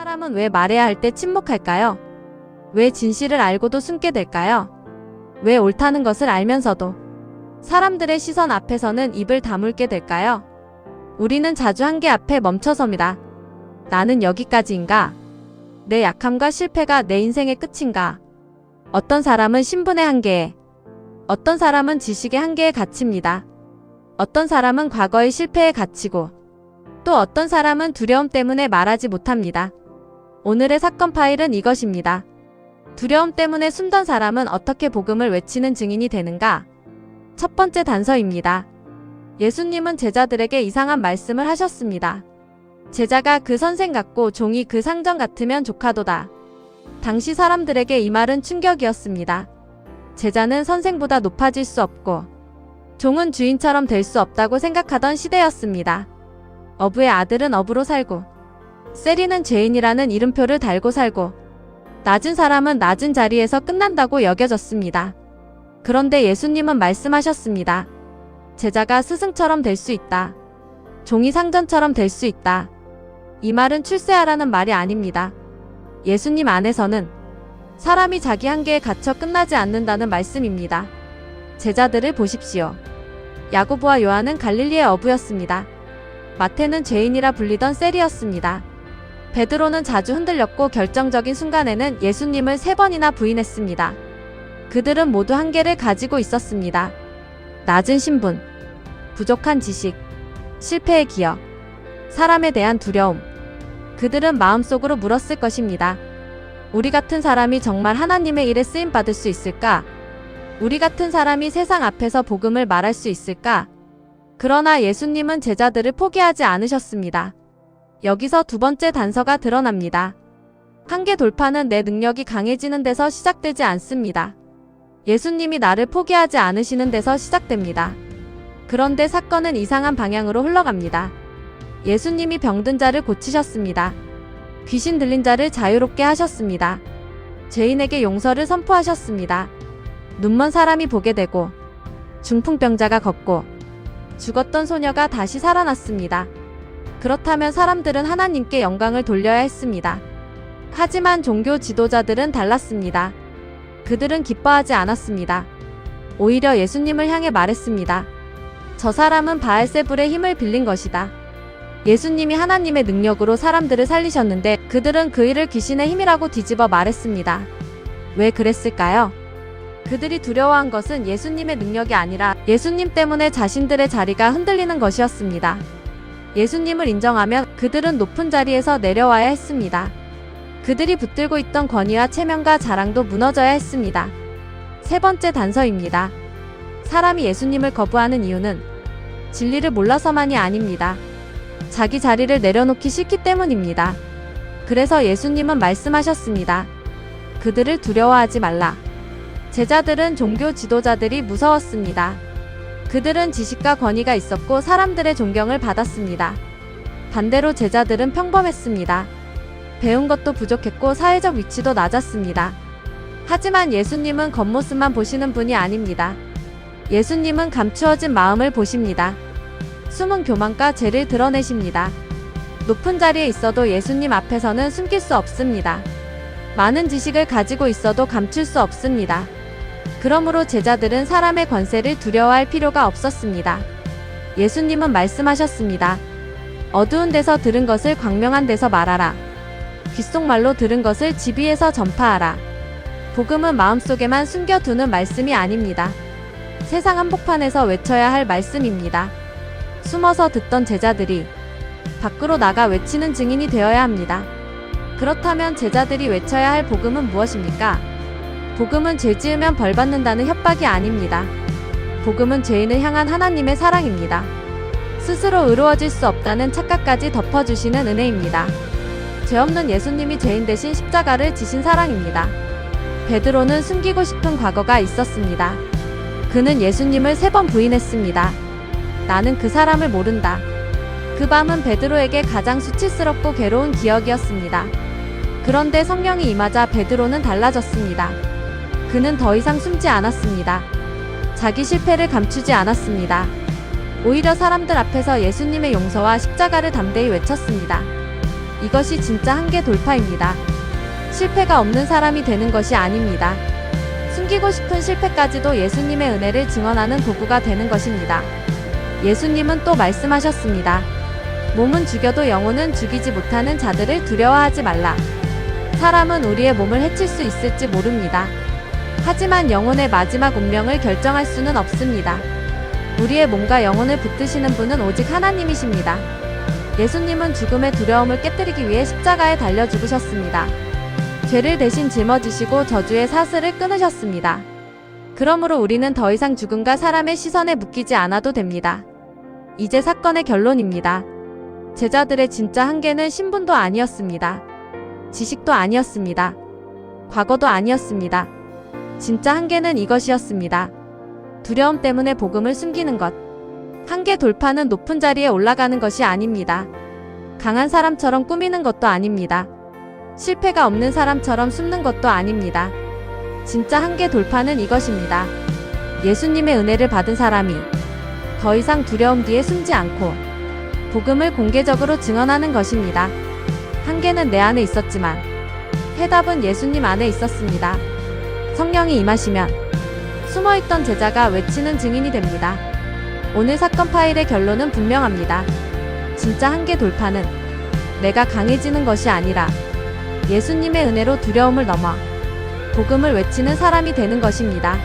사람은 왜 말해야 할 때 침묵할까요? 왜 진실을 알고도 숨게 될까요? 왜 옳다는 것을 알면서도 사람들의 시선 앞에서는 입을 다물게 될까요? 우리는 자주 한계 앞에 멈춰섭니다. 나는 여기까지인가? 내 약함과 실패가 내 인생의 끝인가? 어떤 사람은 신분의 한계에, 어떤 사람은 지식의 한계에 갇힙니다. 어떤 사람은 과거의 실패에 갇히고, 또 어떤 사람은 두려움 때문에 말하지 못합니다. 오늘의 사건 파일은 이것입니다. 두려움 때문에 숨던 사람은 어떻게 복음을 외치는 증인이 되는가? 첫 번째 단서입니다. 예수님은 제자들에게 이상한 말씀을 하셨습니다. 제자가 그 선생 같고 종이 그 상전 같으면 조카도다. 당시 사람들에게 이 말은 충격이었습니다. 제자는 선생보다 높아질 수 없고 종은 주인처럼 될 수 없다고 생각하던 시대였습니다. 어부의 아들은 어부로 살고 세리는 죄인이라는 이름표를 달고 살고 낮은 사람은 낮은 자리에서 끝난다고 여겨졌습니다. 그런데 예수님은 말씀하셨습니다. 제자가 스승처럼 될 수 있다. 종이 상전처럼 될 수 있다. 이 말은 출세하라는 말이 아닙니다. 예수님 안에서는 사람이 자기 한계에 갇혀 끝나지 않는다는 말씀입니다. 제자들을 보십시오. 야고보와 요한은 갈릴리의 어부였습니다. 마태는 죄인이라 불리던 세리였습니다. 베드로는 자주 흔들렸고 결정적인 순간에는 예수님을 3번이나 부인했습니다. 그들은 모두 한계를 가지고 있었습니다. 낮은 신분, 부족한 지식, 실패의 기억, 사람에 대한 두려움. 그들은 마음속으로 물었을 것입니다. 우리 같은 사람이 정말 하나님의 일에 쓰임받을 수 있을까? 우리 같은 사람이 세상 앞에서 복음을 말할 수 있을까? 그러나 예수님은 제자들을 포기하지 않으셨습니다. 여기서 두 번째 단서가 드러납니다. 한계 돌파는 내 능력이 강해지는 데서 시작되지 않습니다. 예수님이 나를 포기하지 않으시는 데서 시작됩니다. 그런데 사건은 이상한 방향으로 흘러갑니다. 예수님이 병든 자를 고치셨습니다. 귀신 들린 자를 자유롭게 하셨습니다. 죄인에게 용서를 선포하셨습니다. 눈먼 사람이 보게 되고 중풍병자가 걷고 죽었던 소녀가 다시 살아났습니다. 그렇다면 사람들은 하나님께 영광을 돌려야 했습니다. 하지만 종교 지도자들은 달랐습니다. 그들은 기뻐하지 않았습니다. 오히려 예수님을 향해 말했습니다. 저 사람은 바알세불의 힘을 빌린 것이다. 예수님이 하나님의 능력으로 사람들을 살리셨는데 그들은 그 일을 귀신의 힘이라고 뒤집어 말했습니다. 왜 그랬을까요? 그들이 두려워한 것은 예수님의 능력이 아니라 예수님 때문에 자신들의 자리가 흔들리는 것이었습니다. 예수님을 인정하면 그들은 높은 자리에서 내려와야 했습니다. 그들이 붙들고 있던 권위와 체면과 자랑도 무너져야 했습니다. 세 번째 단서입니다. 사람이 예수님을 거부하는 이유는 진리를 몰라서만이 아닙니다. 자기 자리를 내려놓기 싫기 때문입니다. 그래서 예수님은 말씀하셨습니다. 그들을 두려워하지 말라. 제자들은 종교 지도자들이 무서웠습니다. 그들은 지식과 권위가 있었고 사람들의 존경을 받았습니다. 반대로 제자들은 평범했습니다. 배운 것도 부족했고 사회적 위치도 낮았습니다. 하지만 예수님은 겉모습만 보시는 분이 아닙니다. 예수님은 감추어진 마음을 보십니다. 숨은 교만과 죄를 드러내십니다. 높은 자리에 있어도 예수님 앞에서는 숨길 수 없습니다. 많은 지식을 가지고 있어도 감출 수 없습니다. 그러므로 제자들은 사람의 권세를 두려워할 필요가 없었습니다. 예수님은 말씀하셨습니다. 어두운 데서 들은 것을 광명한 데서 말하라. 귓속말로 들은 것을 집 위에서 전파하라. 복음은 마음속에만 숨겨두는 말씀이 아닙니다. 세상 한복판에서 외쳐야 할 말씀입니다. 숨어서 듣던 제자들이 밖으로 나가 외치는 증인이 되어야 합니다. 그렇다면 제자들이 외쳐야 할 복음은 무엇입니까? 복음은 죄 지으면 벌 받는다는 협박이 아닙니다. 복음은 죄인을 향한 하나님의 사랑입니다. 스스로 의로워질 수 없다는 착각까지 덮어주시는 은혜입니다. 죄 없는 예수님이 죄인 대신 십자가를 지신 사랑입니다. 베드로는 숨기고 싶은 과거가 있었습니다. 그는 예수님을 3번 부인했습니다. 나는 그 사람을 모른다. 그 밤은 베드로에게 가장 수치스럽고 괴로운 기억이었습니다. 그런데 성령이 임하자 베드로는 달라졌습니다. 그는 더 이상 숨지 않았습니다. 자기 실패를 감추지 않았습니다. 오히려 사람들 앞에서 예수님의 용서와 십자가를 담대히 외쳤습니다. 이것이 진짜 한계 돌파입니다. 실패가 없는 사람이 되는 것이 아닙니다. 숨기고 싶은 실패까지도 예수님의 은혜를 증언하는 도구가 되는 것입니다. 예수님은 또 말씀하셨습니다. 몸은 죽여도 영혼은 죽이지 못하는 자들을 두려워하지 말라. 사람은 우리의 몸을 해칠 수 있을지 모릅니다. 하지만 영혼의 마지막 운명을 결정할 수는 없습니다. 우리의 몸과 영혼을 붙드시는 분은 오직 하나님이십니다. 예수님은 죽음의 두려움을 깨뜨리기 위해 십자가에 달려 죽으셨습니다. 죄를 대신 짊어지시고 저주의 사슬을 끊으셨습니다. 그러므로 우리는 더 이상 죽음과 사람의 시선에 묶이지 않아도 됩니다. 이제 사건의 결론입니다. 제자들의 진짜 한계는 신분도 아니었습니다. 지식도 아니었습니다. 과거도 아니었습니다. 진짜 한계는 이것이었습니다. 두려움 때문에 복음을 숨기는 것. 한계 돌파는 높은 자리에 올라가는 것이 아닙니다. 강한 사람처럼 꾸미는 것도 아닙니다. 실패가 없는 사람처럼 숨는 것도 아닙니다. 진짜 한계 돌파는 이것입니다. 예수님의 은혜를 받은 사람이 더 이상 두려움 뒤에 숨지 않고 복음을 공개적으로 증언하는 것입니다. 한계는 내 안에 있었지만 해답은 예수님 안에 있었습니다. 성령이 임하시면 숨어있던 제자가 외치는 증인이 됩니다. 오늘 사건 파일의 결론은 분명합니다. 진짜 한계 돌파는 내가 강해지는 것이 아니라 예수님의 은혜로 두려움을 넘어 복음을 외치는 사람이 되는 것입니다.